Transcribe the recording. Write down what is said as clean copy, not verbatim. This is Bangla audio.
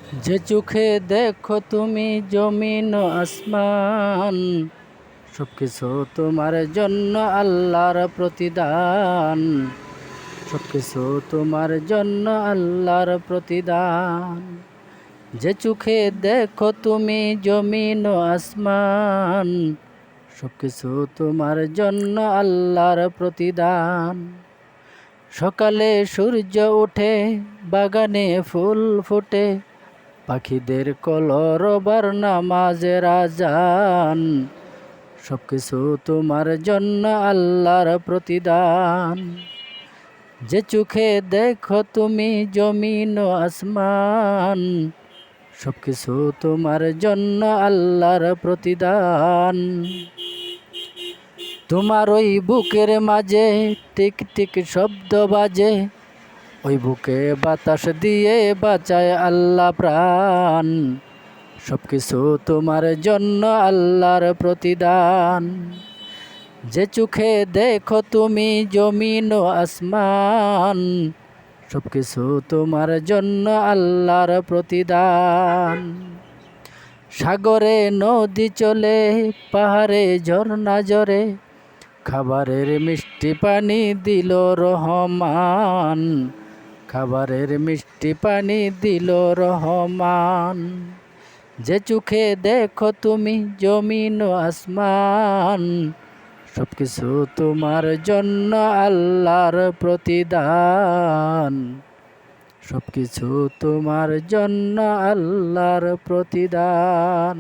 যে চোখে দেখো তুমি জমিন ও আসমান, সবকিছু তোমার জন্য আল্লাহর প্রতিদান। সবকিছু তোমার জন্য আল্লাহর প্রতিদান। যে চোখে দেখো তুমি জমিন ও আসমান, সবকিছু তোমার জন্য আল্লাহর প্রতিদান। সকালে সূর্য ওঠে, বাগানে ফুল ফোটে, পাখিদের কলরবার নামাজের আজান। সবকিছু তোমার জন্য আল্লাহর প্রতিদান। যে চোখে দেখো তুমি জমিন ও আসমান, সবকিছু তোমার জন্য আল্লাহর প্রতিদান। তোমার ওই বুকের মাঝে টিক টিক শব্দ বাজে, ওই বুকে বাতাস দিয়ে বাঁচায় আল্লাহ প্রাণ। সবকিছু তোমার জন্য আল্লাহর প্রতিদান। যে চোখে দেখো তুমি জমিন ও আসমান, সবকিছু তোমার জন্য আল্লাহর প্রতিদান। সাগরে নদী চলে, পাহাড়ে ঝর্ণা ঝরে, খাবারের মিষ্টি পানি দিল রহমান। খাবারের মিষ্টি পানি দিল রহমান। যে চোখে দেখো তুমি জমিন ও আসমান, সবকিছু তোমার জন্য আল্লাহর প্রতিদান। সবকিছু তোমার জন্য আল্লাহর প্রতিদান।